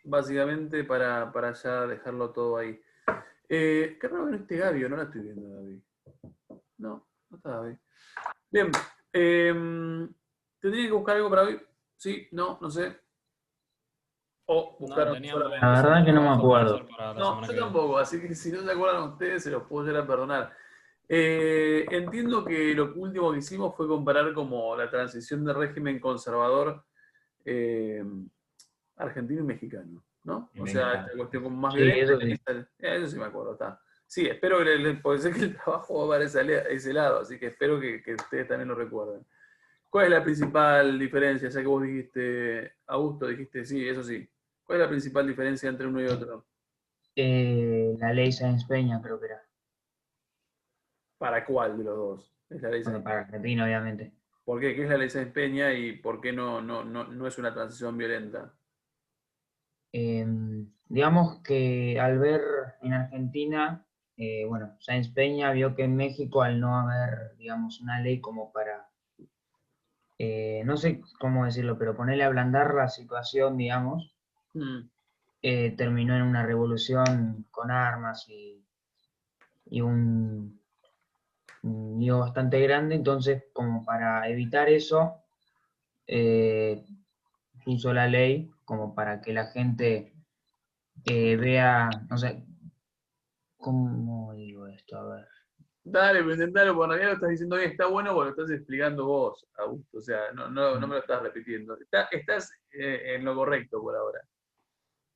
básicamente para ya dejarlo todo ahí. Qué raro que no esté Gaby, no la estoy viendo, Gaby. No, no está Gaby. Bien, ¿tendría que buscar algo para hoy? Sí, no, no sé. O No, buscaron teníamos La solamente. verdad unos que no me trabajos para hacer acuerdo. para la No, semana yo que viene. tampoco, así que si no se acuerdan ustedes, se los puedo llegar a perdonar. Entiendo que lo último que hicimos fue comparar como la transición de régimen conservador eh, argentino y mexicano, ¿no? Y O sea, mexicano. esta cuestión como más Sí, violenta. eso sí. Eso sí me acuerdo, está. Sí, espero que puede ser que el trabajo va para ese lado, así que espero que ustedes también lo recuerden. ¿Cuál es la principal diferencia? Ya que vos dijiste, Augusto, dijiste sí, eso sí. ¿Cuál es la principal diferencia entre uno y otro? La ley Sáenz Peña creo que era. ¿Para cuál de los dos? Es la ley Bueno, Sáenz para Peña. Argentina, obviamente. ¿Por qué? ¿Qué es la ley Sáenz Peña y por qué no es una transición violenta? Digamos que al ver en Argentina, bueno, Sáenz Peña vio que en México, al no haber, digamos, una ley como para, no sé cómo decirlo, pero ponerle a ablandar la situación, digamos, Mm, terminó en una revolución con armas y un lío bastante grande. Entonces, como para evitar eso, eh, puso la ley como para que la gente vea, no sé, ¿cómo digo esto? A ver. Dale, pero intentalo, porque en realidad lo estás diciendo bien, está bueno porque lo estás explicando vos, Augusto. O sea, no me lo estás repitiendo. Estás en lo correcto por ahora.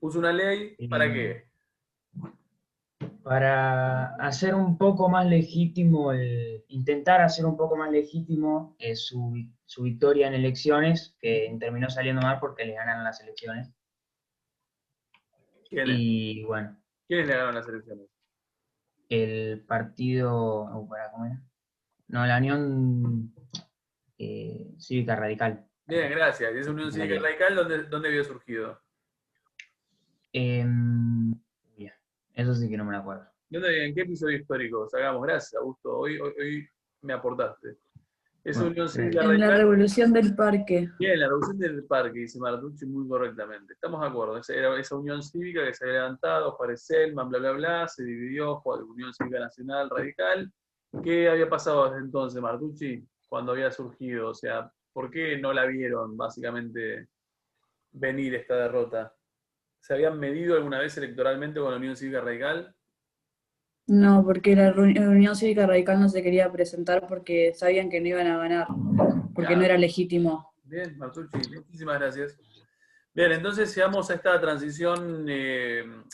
Puso una ley, ¿para Eh, qué? para hacer un poco más legítimo, intentar hacer un poco más legítimo su victoria en elecciones, que terminó saliendo mal porque le ganaron las elecciones. ¿Quiénes? Y bueno, ¿Quiénes le ganaron las elecciones? el partido, ¿cómo era? No, la Unión Cívica Radical. Ahí Bien, está, gracias. ¿Y esa Unión me Cívica salía. Radical dónde había surgido? Ya, eso sí que no me lo acuerdo. ¿En qué episodio histórico? Hagamos, gracias, Augusto. Hoy me aportaste. Esa Bueno, Unión Cívica gracias. En la Radical. Revolución del Parque. Bien, la revolución del parque, dice Martucci muy correctamente. Estamos de acuerdo. Era esa unión cívica que se había levantado, Juárez Selman, bla, bla, bla, se dividió, Unión Cívica Nacional Radical. ¿Qué había pasado desde entonces, Martucci, cuando había surgido? O sea, ¿por qué no la vieron, básicamente, venir esta derrota? ¿Se habían medido alguna vez electoralmente con la Unión Cívica Radical? No, porque la Unión Cívica Radical no se quería presentar porque sabían que no iban a ganar, porque no Claro. era legítimo. Bien, Martucci, muchísimas gracias. Bien, entonces llegamos a esta transición,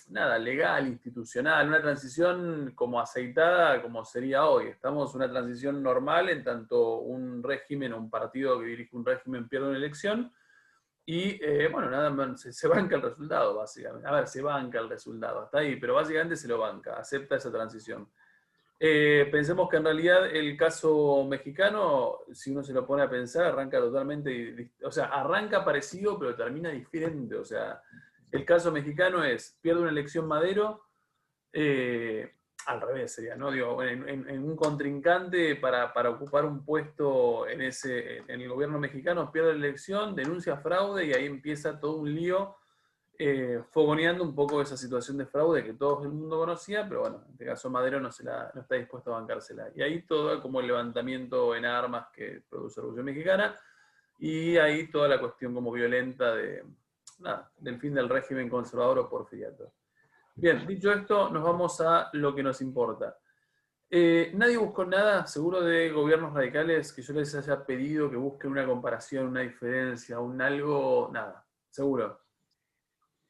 nada, legal, institucional, una transición como aceitada como sería hoy. Estamos en una transición normal en tanto un régimen o un partido que dirige un régimen pierde una elección y, bueno, nada más, se banca el resultado, básicamente. A ver, se banca el resultado, hasta ahí, pero básicamente se lo banca, acepta esa transición. Pensemos que en realidad el caso mexicano, si uno se lo pone a pensar, arranca totalmente, o sea, arranca parecido, pero termina diferente. O sea, el caso mexicano es, pierde una elección Madero, eh, al revés sería, ¿no? Digo, en un contrincante para ocupar un puesto en el gobierno mexicano, pierde la elección, denuncia fraude y ahí empieza todo un lío fogoneando un poco esa situación de fraude que todo el mundo conocía, pero bueno, en este caso Madero no está dispuesto a bancársela. Y ahí todo como el levantamiento en armas que produce la Revolución Mexicana, y ahí toda la cuestión como violenta del fin del régimen conservador o porfiriato. Bien, dicho esto, nos vamos a lo que nos importa. Nadie buscó nada, seguro de gobiernos radicales que yo les haya pedido que busquen una comparación, una diferencia, un algo, nada, seguro.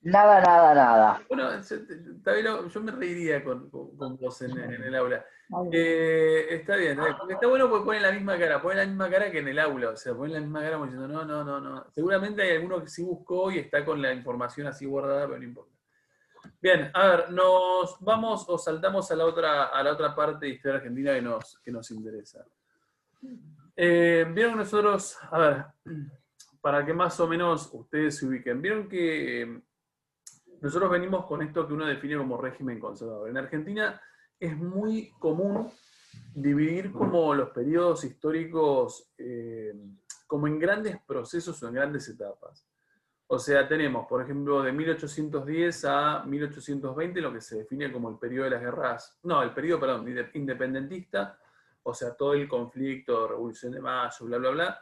Nada, nada, nada. Bueno, yo me reiría con vos en el aula. Está bien, porque está bueno porque ponen la misma cara que en el aula, o sea, ponen la misma cara como diciendo, no, no, no, no. Seguramente hay alguno que sí buscó y está con la información así guardada, pero no importa. Bien, a ver, ¿nos vamos o saltamos a la otra parte de historia argentina que nos interesa? Vieron que nosotros, a ver, para que más o menos ustedes se ubiquen, vieron que nosotros venimos con esto que uno define como régimen conservador. En Argentina es muy común dividir como los periodos históricos como en grandes procesos o en grandes etapas. O sea, tenemos, por ejemplo, de 1810 a 1820 lo que se define como el periodo de las guerras, no, el periodo, perdón, independentista, o sea, todo el conflicto, Revolución de Mayo, bla, bla, bla.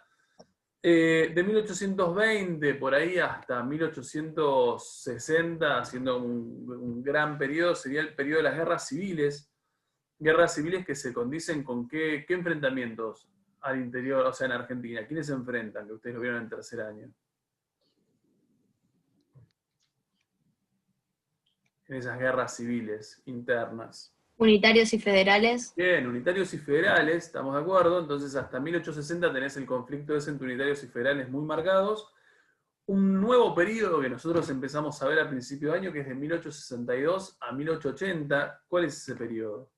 De 1820 por ahí hasta 1860, siendo un gran periodo, sería el periodo de las guerras civiles que se condicen con qué enfrentamientos al interior, o sea, en Argentina. ¿Quiénes se enfrentan? Que ustedes lo vieron en tercer año. En esas guerras civiles internas. Unitarios y federales. Bien, unitarios y federales, estamos de acuerdo. Entonces, hasta 1860 tenés el conflicto ese entre unitarios y federales muy marcados. Un nuevo periodo que nosotros empezamos a ver a principio de año, que es de 1862 a 1880. ¿Cuál es ese periodo?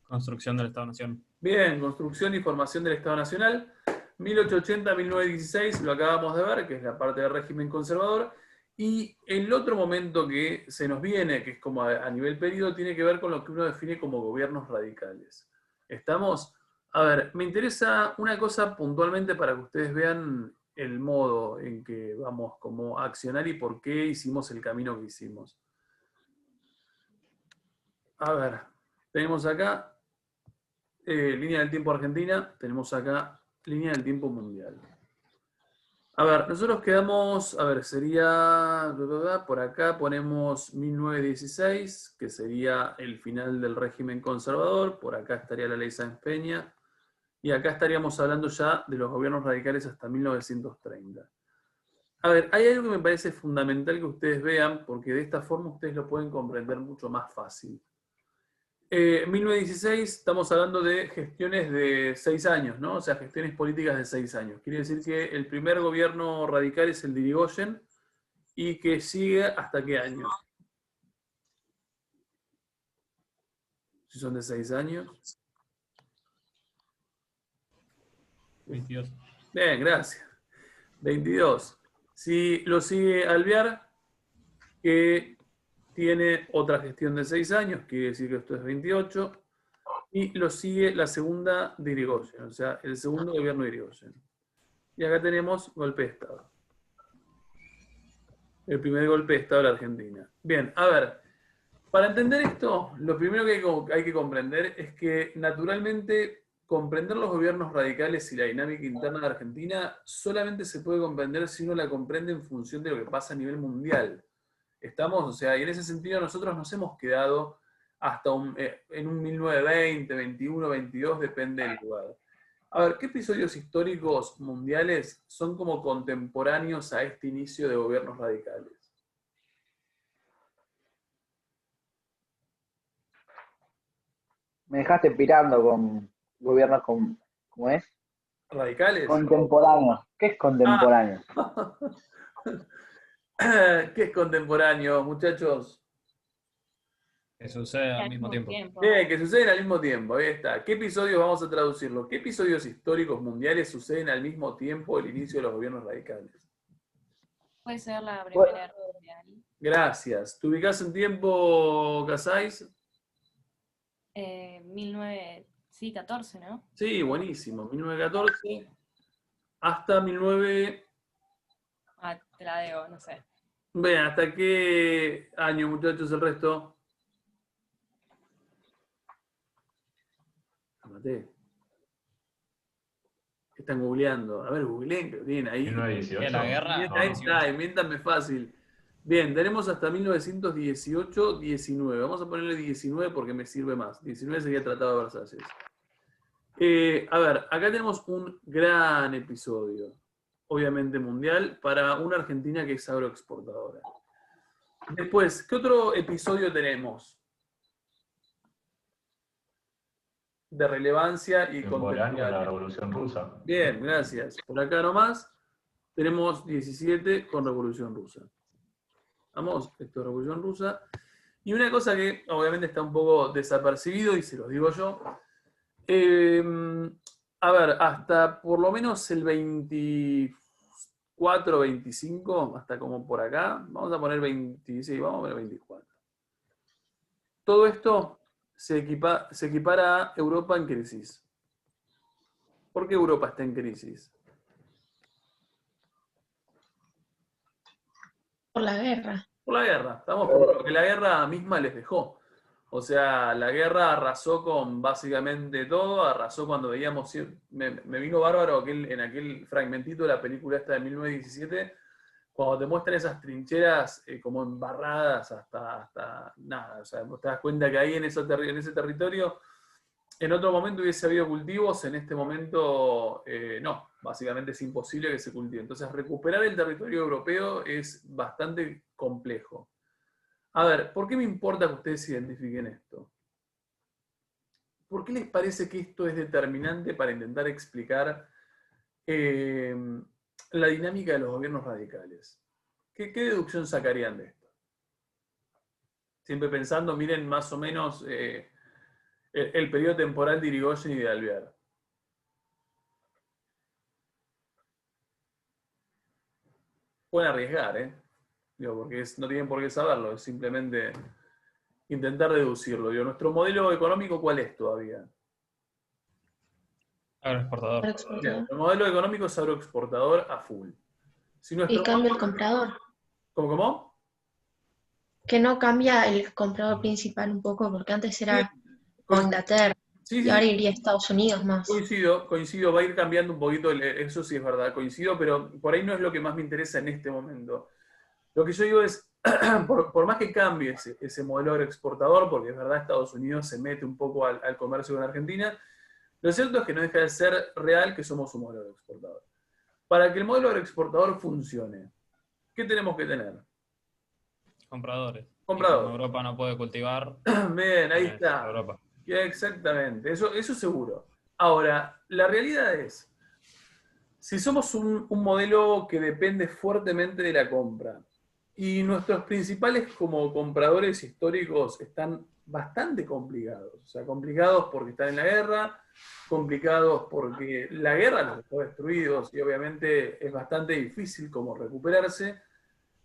Construcción del Estado-Nación. Bien, construcción y formación del Estado Nacional. 1880-1916, lo acabamos de ver, que es la parte del régimen conservador. Y el otro momento que se nos viene, que es como a nivel periodo, tiene que ver con lo que uno define como gobiernos radicales. ¿Estamos? A ver, me interesa una cosa puntualmente para que ustedes vean el modo en que vamos como a accionar y por qué hicimos el camino que hicimos. A ver, tenemos acá línea del tiempo argentina, tenemos acá línea del tiempo mundial. A ver, nosotros quedamos, a ver, sería, por acá ponemos 1916, que sería el final del régimen conservador, por acá estaría la ley Sáenz Peña, y acá estaríamos hablando ya de los gobiernos radicales hasta 1930. A ver, hay algo que me parece fundamental que ustedes vean, porque de esta forma ustedes lo pueden comprender mucho más fácil. 1916, estamos hablando de gestiones de 6 años, ¿no? O sea, gestiones políticas de 6 años. Quiere decir que el primer gobierno radical es el de Irigoyen y que sigue hasta qué año. Si son de 6 años. 22. Bien, gracias. 22. Si lo sigue Alvear, que tiene otra gestión de 6 años, quiere decir que esto es 28, y lo sigue la segunda de Irigoyen, o sea, el segundo gobierno de Irigoyen. Y acá tenemos golpe de Estado. El primer golpe de Estado de la Argentina. Bien, a ver, para entender esto, lo primero que hay que comprender es que naturalmente comprender los gobiernos radicales y la dinámica interna de Argentina solamente se puede comprender si uno la comprende en función de lo que pasa a nivel mundial. Estamos, o sea, y en ese sentido nosotros nos hemos quedado hasta en un 1920, 21, 22, depende del lugar. A ver, ¿qué episodios históricos mundiales son como contemporáneos a este inicio de gobiernos radicales? Me dejaste pirando con gobiernos ¿cómo es? ¿Radicales? Contemporáneos. ¿Qué es contemporáneo? ¿Qué es contemporáneo, muchachos? Que sucede al mismo tiempo. Bien, que suceden al mismo tiempo, ahí está. ¿Qué episodios vamos a traducirlo? ¿Qué episodios históricos mundiales suceden al mismo tiempo el inicio de los gobiernos radicales? Puede ser la Primera Guerra Mundial. Gracias. ¿Te ubicás en tiempo, Casais? 1914, ¿no? Sí, buenísimo. 1914 hasta 19... Ah, te la debo, no sé. Bien, ¿hasta qué año, muchachos, el resto? La maté. ¿Qué están googleando? A ver, googleen, que lo tienen ahí. 1918. La guerra. Bien, ahí está, invéntame fácil. Bien, tenemos hasta 1918-19. Vamos a ponerle 19 porque me sirve más. 19 sería Tratado de Versalles. A ver, acá tenemos un gran episodio, obviamente mundial, para una Argentina que es agroexportadora. Después, ¿qué otro episodio tenemos? De relevancia y Contemporáneo a la contemporánea. Revolución Rusa. Bien, gracias. Por acá nomás tenemos 17 con Revolución Rusa. Vamos, esto es Revolución Rusa. Y una cosa que obviamente está un poco desapercibido, y se los digo yo, a ver, hasta por lo menos el 24, 25, hasta como por acá, vamos a poner 26, vamos a poner 24. Todo esto se equipara a Europa en crisis. ¿Por qué Europa está en crisis? Por la guerra. Por la guerra, estamos por lo que la guerra misma les dejó. O sea, la guerra arrasó con básicamente todo, arrasó cuando veíamos, me vino bárbaro en aquel fragmentito de la película esta de 1917, cuando te muestran esas trincheras como embarradas hasta nada. O sea, vos te das cuenta que ahí en ese territorio, en otro momento hubiese habido cultivos, en este momento no, básicamente es imposible que se cultive. Entonces recuperar el territorio europeo es bastante complejo. A ver, ¿por qué me importa que ustedes identifiquen esto? ¿Por qué les parece que esto es determinante para intentar explicar la dinámica de los gobiernos radicales? ¿Qué deducción sacarían de esto? Siempre pensando, miren más o menos el periodo temporal de Irigoyen y de Alvear. Pueden arriesgar, ¿eh? Digo, porque no tienen por qué saberlo, es simplemente intentar deducirlo. Digo, ¿nuestro modelo económico cuál es todavía? Agroexportador. Bien, el modelo económico es agroexportador a full. Si nuestro Y cambia el modelo- comprador. ¿Cómo? Que no cambia el comprador principal un poco, porque antes era como Inglaterra, Sí, y sí, ahora iría a Estados Unidos más. coincido, va a ir cambiando un poquito, eso sí es verdad, coincido, pero por ahí no es lo que más me interesa en este momento. Lo que yo digo es, por más que cambie ese modelo agroexportador, porque es verdad Estados Unidos se mete un poco al comercio con Argentina, lo cierto es que no deja de ser real que somos un modelo agroexportador. Para que el modelo agroexportador funcione, ¿qué tenemos que tener? Compradores. Compradores. Y como Europa no puede cultivar, Bien, ahí es está. Europa. Exactamente, eso seguro. Ahora, la realidad es, si somos un modelo que depende fuertemente de la compra, y nuestros principales como compradores históricos están bastante complicados, o sea, complicados porque están en la guerra, complicados porque la guerra los dejó destruidos y obviamente es bastante difícil como recuperarse.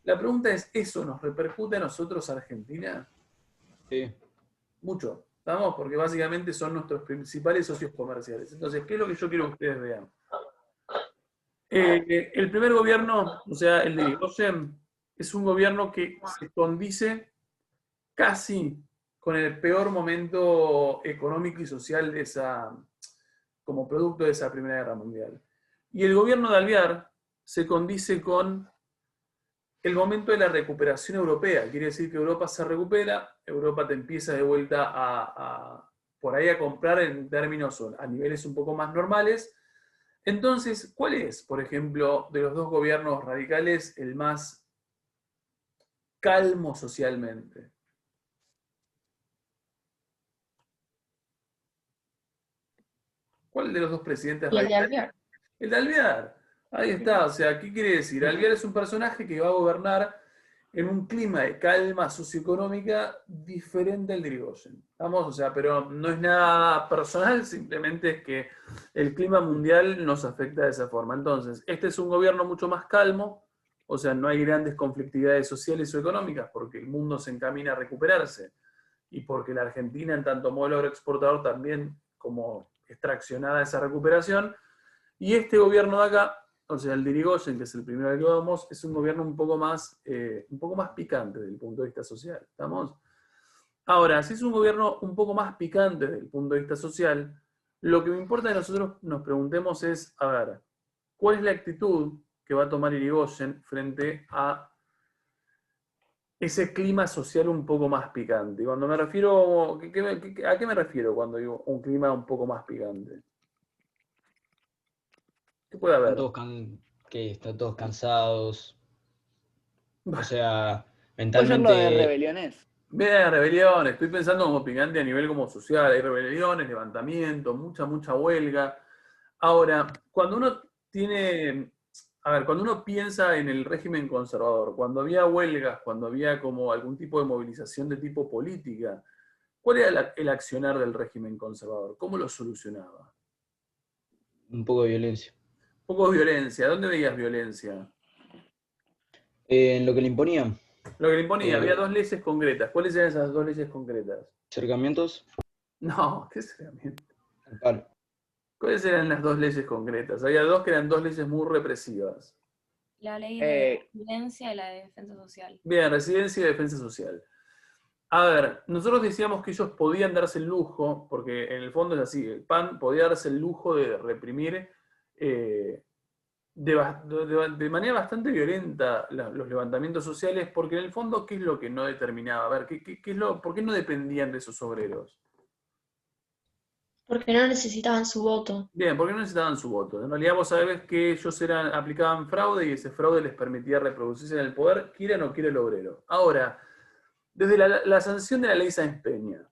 La pregunta es, ¿eso nos repercute a nosotros, Argentina? Sí. Mucho, ¿estamos? Porque básicamente son nuestros principales socios comerciales. Entonces, ¿qué es lo que yo quiero que ustedes vean? El primer gobierno, o sea, el de Irigoyen, es un gobierno que se condice casi con el peor momento económico y social como producto de esa Primera Guerra Mundial. Y el gobierno de Alvear se condice con el momento de la recuperación europea. Quiere decir que Europa se recupera, Europa te empieza de vuelta por ahí a comprar en términos a niveles un poco más normales. Entonces, ¿cuál es, por ejemplo, de los dos gobiernos radicales el más calmo socialmente? ¿Cuál de los dos presidentes Y el de radicales? Alvear. El de Alvear. Ahí está. O sea, ¿qué quiere decir? Alvear es un personaje que va a gobernar en un clima de calma socioeconómica diferente al de Irigoyen. ¿Vamos? O sea, pero no es nada personal, simplemente es que el clima mundial nos afecta de esa forma. Entonces, este es un gobierno mucho más calmo, o sea, no hay grandes conflictividades sociales o económicas porque el mundo se encamina a recuperarse y porque la Argentina, en tanto modelo agroexportador, también como extraccionada de esa recuperación. Y este gobierno de acá, o sea, el de Irigoyen, que es el primero que vamos, es un gobierno un poco más picante desde el punto de vista social. ¿Estamos? Ahora, si es un gobierno un poco más picante desde el punto de vista social, lo que me importa que nosotros nos preguntemos es, a ver, ¿cuál es la actitud que va a tomar Irigoyen frente a ese clima social un poco más picante? Y cuando me refiero, ¿a qué me refiero cuando digo un clima un poco más picante? ¿Qué puede haber? Están todos cansados. O sea, Puede ser lo de mentalmente. rebeliones. Bien, rebeliones, estoy pensando como picante a nivel como social, hay rebeliones, levantamientos, mucha huelga. Ahora, cuando uno cuando uno piensa en el régimen conservador, cuando había huelgas, cuando había como algún tipo de movilización de tipo política, ¿cuál era el accionar del régimen conservador? ¿Cómo lo solucionaba? Un poco de violencia. Un poco de violencia, ¿dónde veías violencia? En lo que le imponían. Lo que le imponía, Eh, había dos leyes concretas. ¿Cuáles eran esas dos leyes concretas? Acercamientos No, ¿qué será? al palo. ¿Cuáles eran las dos leyes concretas? Había dos que eran dos leyes muy represivas. La ley de Eh, residencia y la de defensa social. Bien, residencia y defensa social. A ver, nosotros decíamos que ellos podían darse el lujo, porque en el fondo es así, el PAN podía darse el lujo de reprimir de manera bastante violenta los levantamientos sociales, porque en el fondo, ¿qué es lo que no determinaba? A ver, ¿por qué no dependían de esos obreros? Porque no necesitaban su voto. Bien, porque no necesitaban su voto. En realidad vos sabés que ellos aplicaban fraude y ese fraude les permitía reproducirse en el poder, quiera o no quiera el obrero. Ahora, desde la sanción de la ley Sáenz Peña,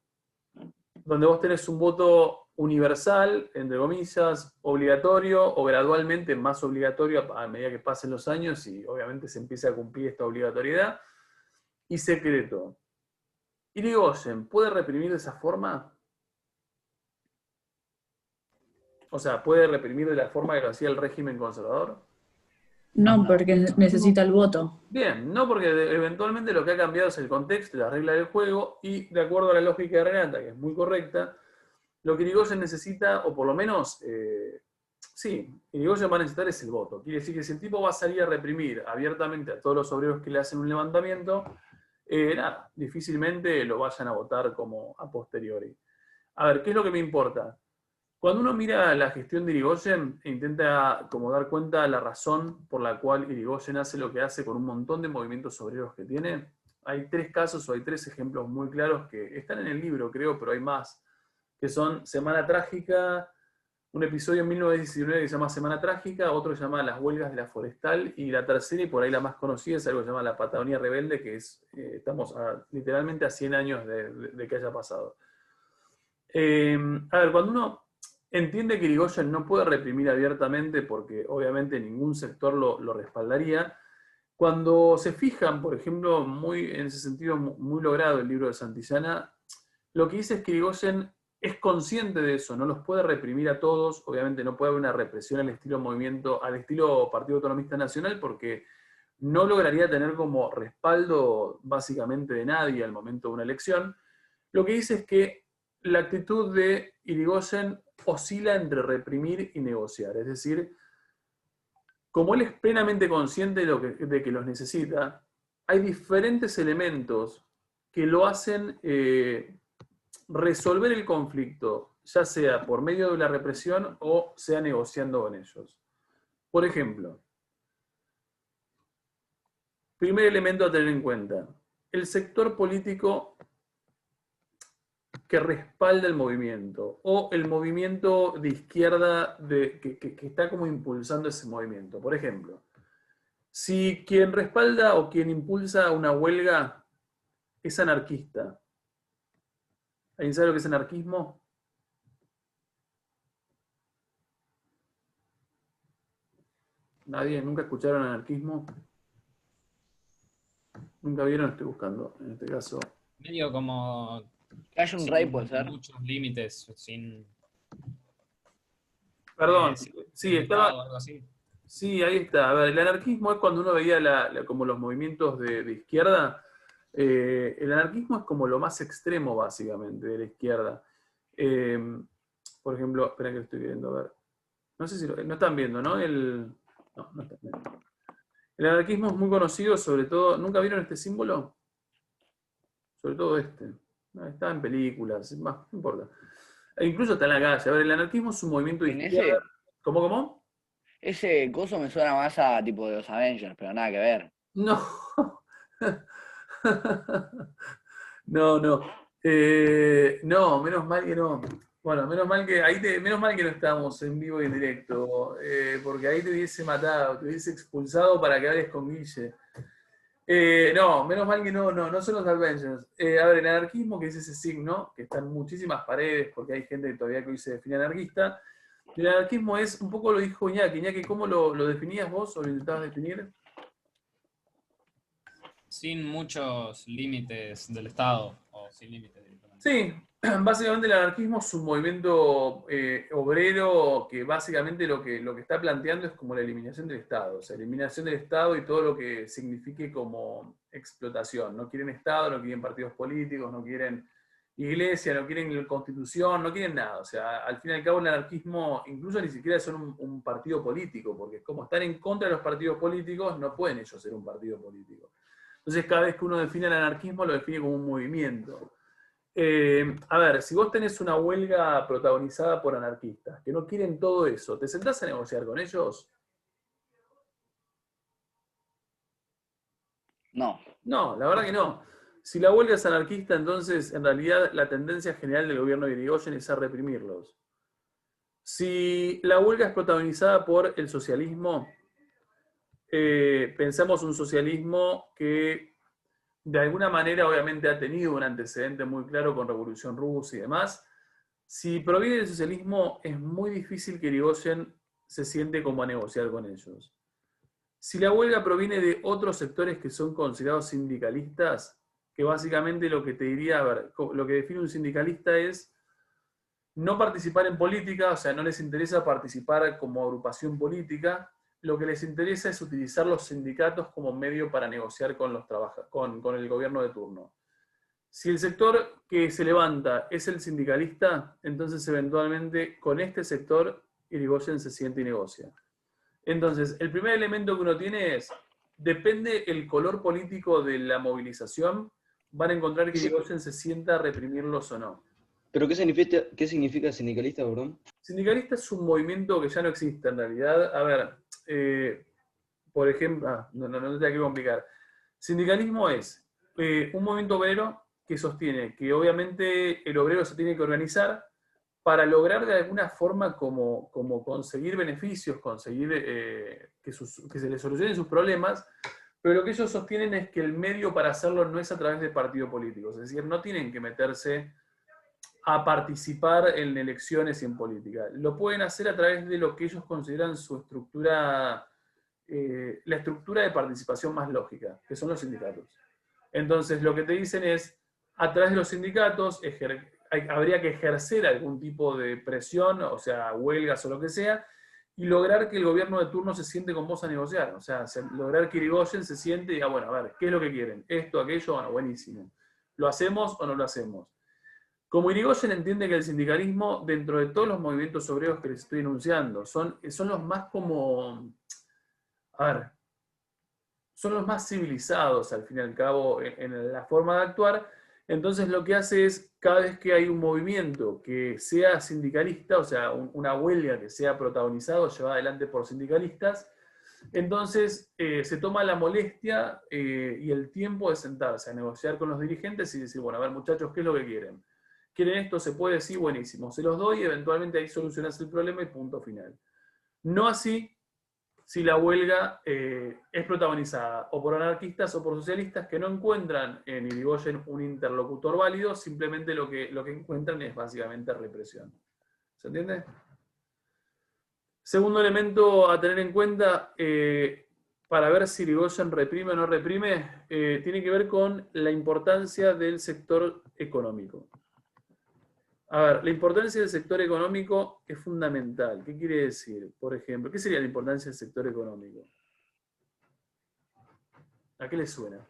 donde vos tenés un voto universal, entre comillas, obligatorio o gradualmente más obligatorio a medida que pasen los años y obviamente se empieza a cumplir esta obligatoriedad, y secreto. ¿Irigoyen puede reprimir de esa forma? O sea, ¿puede reprimir de la forma que lo hacía el régimen conservador? No, porque necesita el voto. Bien, no, porque eventualmente lo que ha cambiado es el contexto y la regla del juego, y de acuerdo a la lógica de Renata, que es muy correcta, lo que Irigoyen necesita, o por lo menos, sí, Irigoyen va a necesitar es el voto. Quiere decir que si el tipo va a salir a reprimir abiertamente a todos los obreros que le hacen un levantamiento, nada, difícilmente lo vayan a votar como a posteriori. A ver, ¿qué es lo que me importa? Cuando uno mira la gestión de Irigoyen e intenta como dar cuenta de la razón por la cual Irigoyen hace lo que hace con un montón de movimientos obreros que tiene, hay 3 casos o hay 3 ejemplos muy claros que están en el libro, creo, pero hay más, que son Semana Trágica, un episodio en 1919 que se llama Semana Trágica, otro que se llama Las Huelgas de la Forestal, y la tercera, y por ahí la más conocida, es algo que se llama La Patagonia Rebelde, que es, estamos literalmente a 100 años de que haya pasado. A ver, cuando uno entiende que Irigoyen no puede reprimir abiertamente porque obviamente ningún sector lo respaldaría, cuando se fijan, por ejemplo, en ese sentido muy logrado el libro de Santillana, lo que dice es que Irigoyen es consciente de eso, no los puede reprimir a todos, obviamente no puede haber una represión al estilo movimiento, al estilo Partido Autonomista Nacional, porque no lograría tener como respaldo básicamente de nadie al momento de una elección. Lo que dice es que la actitud de Irigoyen oscila entre reprimir y negociar, es decir, como él es plenamente consciente de que los necesita, hay diferentes elementos que lo hacen resolver el conflicto, ya sea por medio de la represión o sea negociando con ellos. Por ejemplo, primer elemento a tener en cuenta, el sector político que respalda el movimiento, o el movimiento de izquierda que está como impulsando ese movimiento. Por ejemplo, si quien respalda o quien impulsa una huelga es anarquista, ¿alguien sabe lo que es anarquismo? ¿Nadie? ¿Nunca escucharon anarquismo? ¿Nunca vieron? Estoy buscando, en este caso. Medio como Que haya un rey, puede ser. muchos límites, sin... Perdón, sin sí, Estado estaba... o algo así. Sí, ahí está. A ver, el anarquismo es cuando uno veía como los movimientos de izquierda. El anarquismo es como lo más extremo, básicamente, de la izquierda. Por ejemplo, espera que lo estoy viendo, a ver. No sé si no están viendo, ¿no? No, no están viendo. El anarquismo es muy conocido, sobre todo. ¿Nunca vieron este símbolo? Sobre todo este. No, está en películas, más, no importa. E incluso está en la calle. A ver, el anarquismo es un movimiento de En izquierda. ese, ¿Cómo? ese coso me suena más a tipo de los Avengers, pero nada que ver. No. No, no. No, menos mal que no. Bueno, menos mal que menos mal que no estamos en vivo y en directo, porque ahí te hubiese matado, te hubiese expulsado para que hables con Guille. No, menos mal que no son los Avengers. A ver, el anarquismo, que es ese signo, que está en muchísimas paredes, porque hay gente que todavía que hoy se define anarquista. El anarquismo es, un poco lo dijo Iñaki. Iñaki, ¿cómo lo definías vos o lo intentabas definir? Sin muchos límites del Estado, o sin límites directamente. Sí, básicamente el anarquismo es un movimiento obrero que básicamente lo que está planteando es como la eliminación del Estado, o sea, eliminación del Estado y todo lo que signifique como explotación. No quieren Estado, no quieren partidos políticos, no quieren iglesia, no quieren constitución, no quieren nada. O sea, al fin y al cabo el anarquismo incluso ni siquiera son un partido político, porque como están en contra de los partidos políticos, no pueden ellos ser un partido político. Entonces cada vez que uno define el anarquismo lo define como un movimiento. A ver, si vos tenés una huelga protagonizada por anarquistas, que no quieren todo eso, ¿te sentás a negociar con ellos? No. No, la verdad que no. Si la huelga es anarquista, entonces en realidad la tendencia general del gobierno de Irigoyen es a reprimirlos. Si la huelga es protagonizada por el socialismo, pensamos un socialismo que de alguna manera obviamente ha tenido un antecedente muy claro con Revolución Rusa y demás. Si proviene del socialismo, es muy difícil que Irigoyen se siente como a negociar con ellos. Si la huelga proviene de otros sectores que son considerados sindicalistas, que básicamente lo que te diría, a ver, lo que define un sindicalista es no participar en política, o sea, no les interesa participar como agrupación política, lo que les interesa es utilizar los sindicatos como medio para negociar con el gobierno de turno. Si el sector que se levanta es el sindicalista, entonces eventualmente con este sector Irigoyen se siente y negocia. Entonces, el primer elemento que uno tiene es, depende el color político de la movilización, van a encontrar que Irigoyen se sienta a reprimirlos o no. ¿Pero qué significa sindicalista, perdón? Sindicalista es un movimiento que ya no existe en realidad. A ver, por ejemplo, no te hay que complicar. Sindicalismo es un movimiento obrero que sostiene que obviamente el obrero se tiene que organizar para lograr de alguna forma como conseguir beneficios, conseguir que se les solucionen sus problemas, pero lo que ellos sostienen es que el medio para hacerlo no es a través de partidos políticos, es decir, no tienen que meterse a participar en elecciones y en política. Lo pueden hacer a través de lo que ellos consideran su estructura, la estructura de participación más lógica, que son los sindicatos. Entonces, lo que te dicen es, a través de los sindicatos, habría que ejercer algún tipo de presión, o sea, huelgas o lo que sea, y lograr que el gobierno de turno se siente con vos a negociar. O sea, lograr que Irigoyen se siente y diga, bueno, a ver, ¿qué es lo que quieren? Esto, aquello, bueno, buenísimo. ¿Lo hacemos o no lo hacemos? Como Irigoyen entiende que el sindicalismo, dentro de todos los movimientos obreros que les estoy enunciando, son los más como, a ver, son los más civilizados al fin y al cabo en la forma de actuar. Entonces lo que hace es, cada vez que hay un movimiento que sea sindicalista, o sea, una huelga que sea protagonizado, llevada adelante por sindicalistas, entonces se toma la molestia y el tiempo de sentarse a negociar con los dirigentes y decir, bueno, a ver muchachos, ¿qué es lo que quieren? ¿Quieren esto? ¿Se puede? Sí, buenísimo. Se los doy y eventualmente ahí solucionas el problema y punto final. No así si la huelga es protagonizada o por anarquistas o por socialistas que no encuentran en Irigoyen un interlocutor válido, simplemente lo que encuentran es básicamente represión. ¿Se entiende? Segundo elemento a tener en cuenta para ver si Irigoyen reprime o no reprime, tiene que ver con la importancia del sector económico. A ver, la importancia del sector económico es fundamental. ¿Qué quiere decir? Por ejemplo, ¿qué sería la importancia del sector económico? ¿A qué le suena?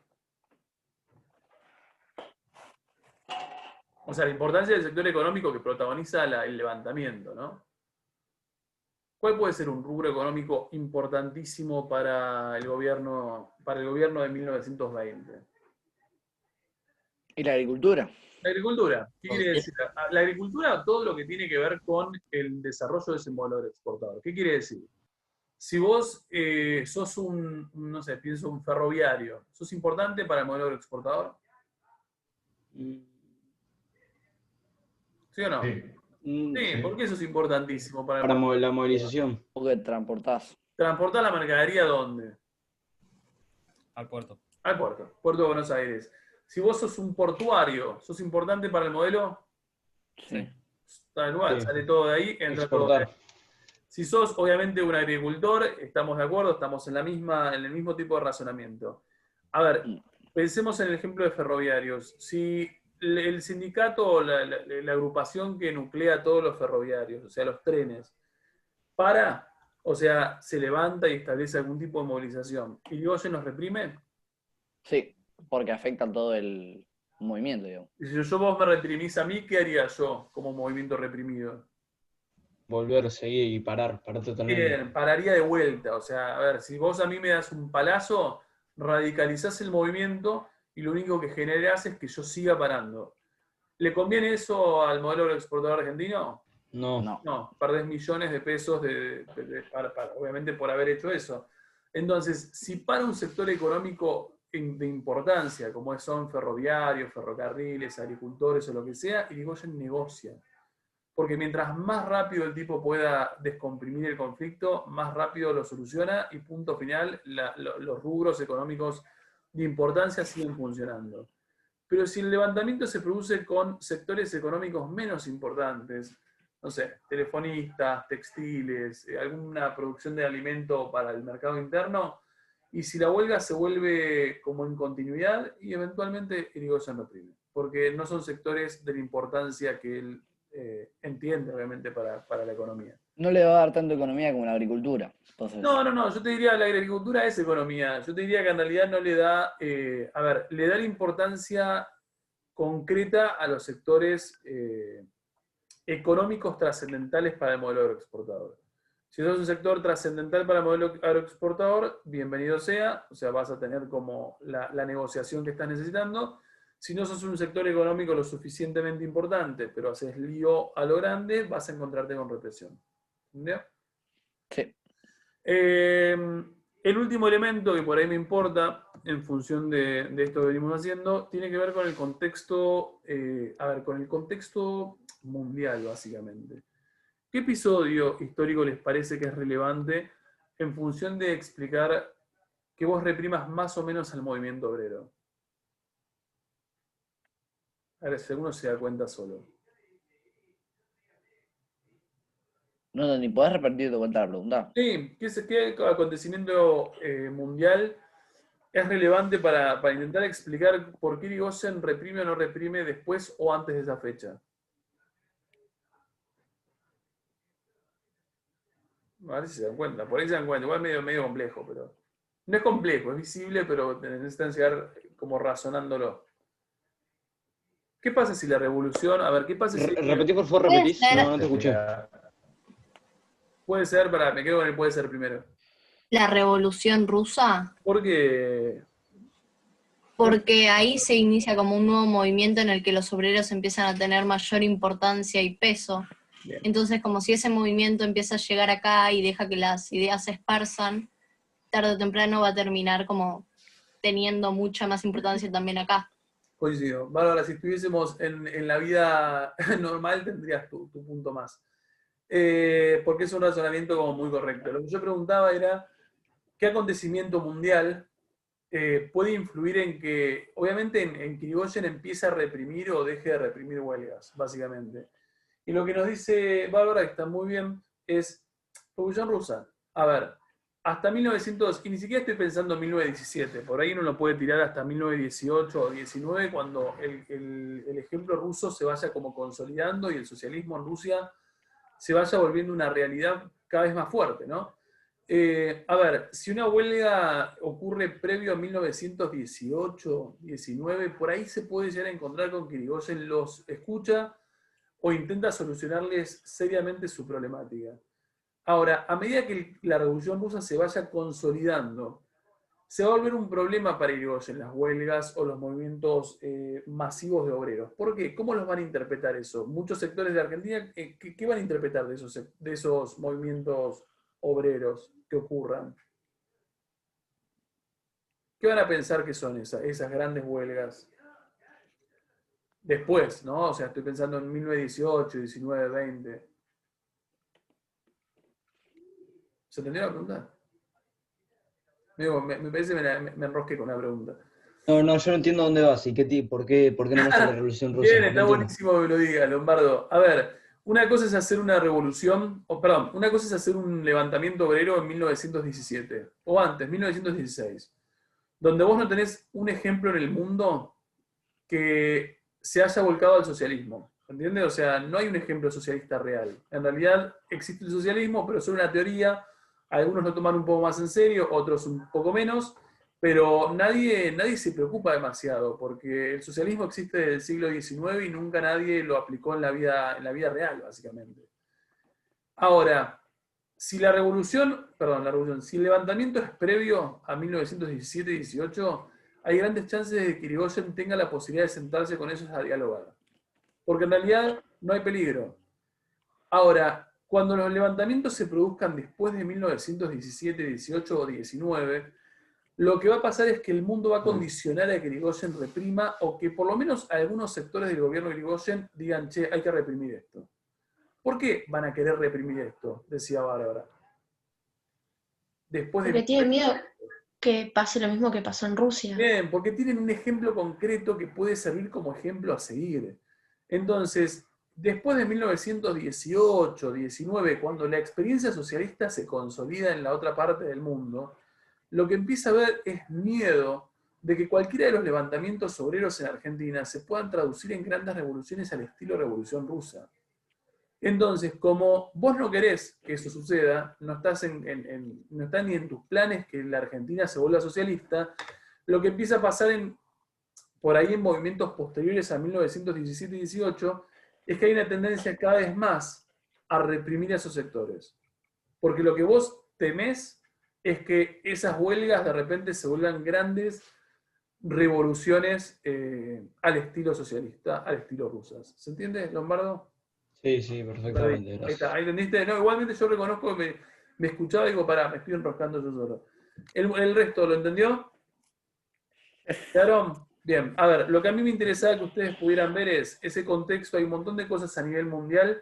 O sea, la importancia del sector económico que protagoniza el levantamiento, ¿no? ¿Cuál puede ser un rubro económico importantísimo para el gobierno de 1920? ¿Y la agricultura? La agricultura, ¿qué quiere decir? La agricultura, todo lo que tiene que ver con el desarrollo de ese modelo exportador. ¿Qué quiere decir? Si vos sos no sé, pienso un ferroviario, ¿sos importante para el modelo exportador? ¿Sí o no? Sí. Sí, ¿por qué eso es importantísimo para el Para modelo? la movilización. Porque transportás. ¿Transportar la mercadería dónde? Al puerto. Al puerto, Puerto de Buenos Aires. Si vos sos un portuario, ¿sos importante para el modelo? Sí. Tal cual, Sí. sale todo de ahí, entra todo de ahí. Exportar. Si sos obviamente un agricultor, estamos de acuerdo, estamos en el mismo tipo de razonamiento. A ver, pensemos en el ejemplo de ferroviarios. Si el sindicato o la agrupación que nuclea a todos los ferroviarios, o sea, los trenes, o sea, se levanta y establece algún tipo de movilización, ¿Irigoyen nos reprime? Sí, porque afecta todo el un movimiento, digamos. Y si vos me reprimís a mí, ¿qué haría yo como movimiento reprimido? Volver, seguir y parar totalmente. Bien, pararía de vuelta. O sea, a ver, si vos a mí me das un palazo, radicalizás el movimiento y lo único que generás es que yo siga parando. ¿Le conviene eso al modelo exportador argentino? No. No. No, perdés millones de pesos obviamente por haber hecho eso. Entonces, si para un sector económico de importancia, como son ferroviarios, ferrocarriles, agricultores o lo que sea, Irigoyen negocia. Porque mientras más rápido el tipo pueda descomprimir el conflicto, más rápido lo soluciona y punto final, los rubros económicos de importancia siguen funcionando. Pero si el levantamiento se produce con sectores económicos menos importantes, no sé, telefonistas, textiles, alguna producción de alimento para el mercado interno, y si la huelga se vuelve como en continuidad, y eventualmente Irigoyen reprime, porque no son sectores de la importancia que él entiende, obviamente, para la economía. No le va a dar tanto economía como la agricultura. Entonces, No, yo te diría que la agricultura es economía. Yo te diría que en realidad no le da, a ver, le da la importancia concreta a los sectores económicos trascendentales para el modelo agroexportador. Si sos un sector trascendental para el modelo agroexportador, bienvenido sea, o sea, vas a tener como la negociación que estás necesitando. Si no sos un sector económico lo suficientemente importante, pero haces lío a lo grande, vas a encontrarte con represión. ¿Entendió? sí. El último elemento que por ahí me importa, en función de esto que venimos haciendo, tiene que ver con el contexto, con el contexto mundial, básicamente. ¿Qué episodio histórico les parece que es relevante en función de explicar que vos reprimas más o menos al movimiento obrero? A ver si alguno se da cuenta solo. No, ni podés repetir de vuelta la pregunta. Sí, ¿qué acontecimiento mundial es relevante para intentar explicar por qué Irigoyen reprime o no reprime después o antes de esa fecha? A ver si se dan cuenta. Por ahí se dan cuenta. Igual es medio complejo, pero... No es complejo, es visible, pero necesitan llegar como razonándolo. ¿Qué pasa si la revolución... A ver, ¿qué pasa si... Repetí, por favor, Puede repetís. ser. No te escuché. Puede ser, me quedo con el puede ser primero. La Revolución Rusa, Porque... porque ahí se inicia como un nuevo movimiento en el que los obreros empiezan a tener mayor importancia y peso. Bien. Entonces, como si ese movimiento empieza a llegar acá y deja que las ideas se esparzan, tarde o temprano va a terminar como teniendo mucha más importancia también acá. Coincido. Bárbara, si estuviésemos en la vida normal tendrías tu punto más. Porque es un razonamiento como muy correcto. Lo que yo preguntaba era, ¿qué acontecimiento mundial puede influir en que, obviamente, en que Irigoyen empiece a reprimir o deje de reprimir huelgas, básicamente? Y lo que nos dice Bárbara, que está muy bien, es Revolución Rusa. A ver, hasta 1900, y ni siquiera estoy pensando en 1917, por ahí uno lo puede tirar hasta 1918 o 19, cuando el ejemplo ruso se vaya como consolidando y el socialismo en Rusia se vaya volviendo una realidad cada vez más fuerte, ¿no? A ver, si una huelga ocurre previo a 1918, 19, por ahí se puede llegar a encontrar con que Irigoyen los escucha o intenta solucionarles seriamente su problemática. Ahora, a medida que la Revolución Rusa se vaya consolidando, se va a volver un problema para Irigoyen las huelgas o los movimientos masivos de obreros. ¿Por qué? ¿Cómo los van a interpretar eso? Muchos sectores de Argentina, ¿qué van a interpretar de esos movimientos obreros que ocurran? ¿Qué van a pensar que son esas grandes huelgas? Después, ¿no? O sea, estoy pensando en 1918, 19, 20. ¿Se entendió la pregunta? Me parece que me enrosqué con la pregunta. No, yo no entiendo dónde vas y por qué no vas a la Revolución Rusa. Bien, No está entiendo. buenísimo que lo digas, Lombardo. A ver, una cosa es hacer una revolución, una cosa es hacer un levantamiento obrero en 1917, o antes, 1916, donde vos no tenés un ejemplo en el mundo que se haya volcado al socialismo. ¿Entiendes? O sea, no hay un ejemplo socialista real. En realidad existe el socialismo, pero es una teoría. Algunos lo toman un poco más en serio, otros un poco menos, pero nadie se preocupa demasiado, porque el socialismo existe desde el siglo XIX y nunca nadie lo aplicó en la vida real, básicamente. Ahora, si la revolución, si el levantamiento es previo a 1917 y 18, hay grandes chances de que Irigoyen tenga la posibilidad de sentarse con ellos a dialogar. Porque en realidad no hay peligro. Ahora, cuando los levantamientos se produzcan después de 1917, 18 o 19, lo que va a pasar es que el mundo va a condicionar a que Irigoyen reprima, o que por lo menos algunos sectores del gobierno de Irigoyen digan, che, hay que reprimir esto. ¿Por qué van a querer reprimir esto? Decía Bárbara. Porque tienen miedo que pase lo mismo que pasó en Rusia. Bien, porque tienen un ejemplo concreto que puede servir como ejemplo a seguir. Entonces, después de 1918, 19, cuando la experiencia socialista se consolida en la otra parte del mundo, lo que empieza a haber es miedo de que cualquiera de los levantamientos obreros en Argentina se puedan traducir en grandes revoluciones al estilo Revolución Rusa. Entonces, como vos no querés que eso suceda, no está ni en tus planes que la Argentina se vuelva socialista, lo que empieza a pasar por ahí en movimientos posteriores a 1917 y 18 es que hay una tendencia cada vez más a reprimir a esos sectores. Porque lo que vos temés es que esas huelgas de repente se vuelvan grandes revoluciones al estilo socialista, al estilo rusas. ¿Se entiende, Lombardo? Sí, sí, perfectamente, Ahí gracias. está, ahí entendiste. No, igualmente yo reconozco que me escuchaba y digo, pará, me estoy enroscando yo solo. ¿El resto lo entendió? ¿Quedaron? Bien, a ver, lo que a mí me interesaba que ustedes pudieran ver es ese contexto. Hay un montón de cosas a nivel mundial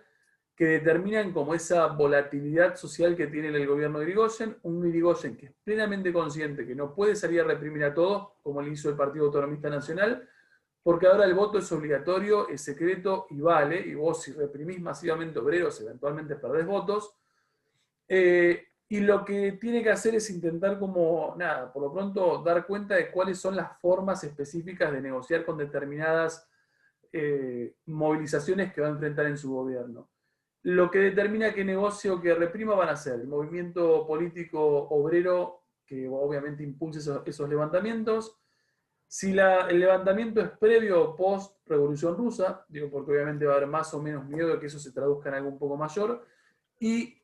que determinan como esa volatilidad social que tiene el gobierno de Irigoyen, un Irigoyen que es plenamente consciente que no puede salir a reprimir a todos, como le hizo el Partido Autonomista Nacional, porque ahora el voto es obligatorio, es secreto y vale, y vos si reprimís masivamente obreros, eventualmente perdés votos, y lo que tiene que hacer es intentar como, nada, por lo pronto dar cuenta de cuáles son las formas específicas de negociar con determinadas movilizaciones que va a enfrentar en su gobierno. Lo que determina qué negocio o qué reprima van a ser el movimiento político obrero, que obviamente impulse esos levantamientos. Si el levantamiento es previo o post-revolución rusa, digo porque obviamente va a haber más o menos miedo de que eso se traduzca en algo un poco mayor. Y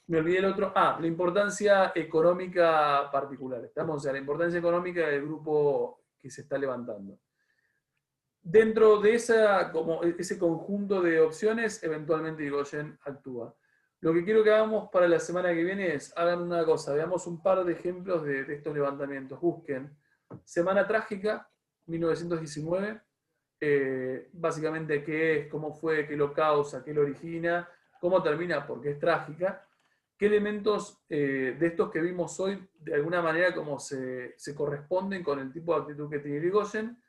me olvidé el otro, la importancia económica particular. Estamos, o sea, la importancia económica del grupo que se está levantando. Dentro de ese conjunto de opciones, eventualmente Irigoyen actúa. Lo que quiero que hagamos para la semana que viene es, hagan una cosa, veamos un par de ejemplos de estos levantamientos. Busquen Semana Trágica, 1919, básicamente qué es, cómo fue, qué lo causa, qué lo origina, cómo termina, porque es trágica, qué elementos de estos que vimos hoy, de alguna manera como se corresponden con el tipo de actitud que tiene Irigoyen.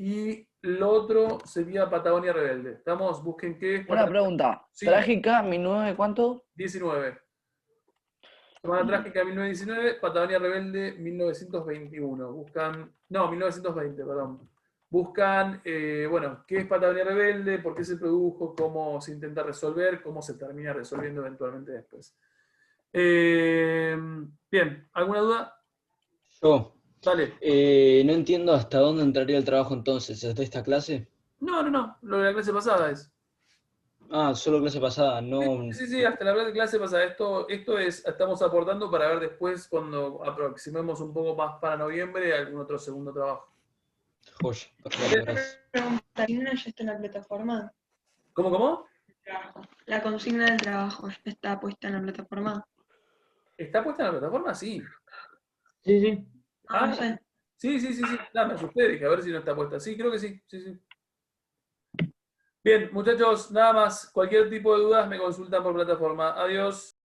Y lo otro sería Patagonia Rebelde. ¿Estamos? Busquen qué es. Una pregunta. Sí. Trágica, 19, ¿cuánto? 19. Semana Trágica 1919, Patagonia Rebelde 1921. Buscan. No, 1920, perdón. Buscan, bueno, qué es Patagonia Rebelde, por qué se produjo, cómo se intenta resolver, cómo se termina resolviendo eventualmente después. Bien, ¿alguna duda? Yo. Dale. No entiendo hasta dónde entraría el trabajo entonces, ¿hasta esta clase? No, lo de la clase pasada es. Solo clase pasada, no... Sí, hasta la clase pasada. Esto es, estamos aportando para ver después, cuando aproximemos un poco más para noviembre, algún otro segundo trabajo. Joya, perfecto, gracias. ¿La consigna ya está en la plataforma? ¿Cómo? La consigna del trabajo ya está puesta en la plataforma. ¿Está puesta en la plataforma? Sí. Sí, sí. No sé. Sí. Me asusté, dije, a ver si no está puesta. Sí, creo que sí. Bien, muchachos, nada más. Cualquier tipo de dudas me consultan por plataforma. Adiós.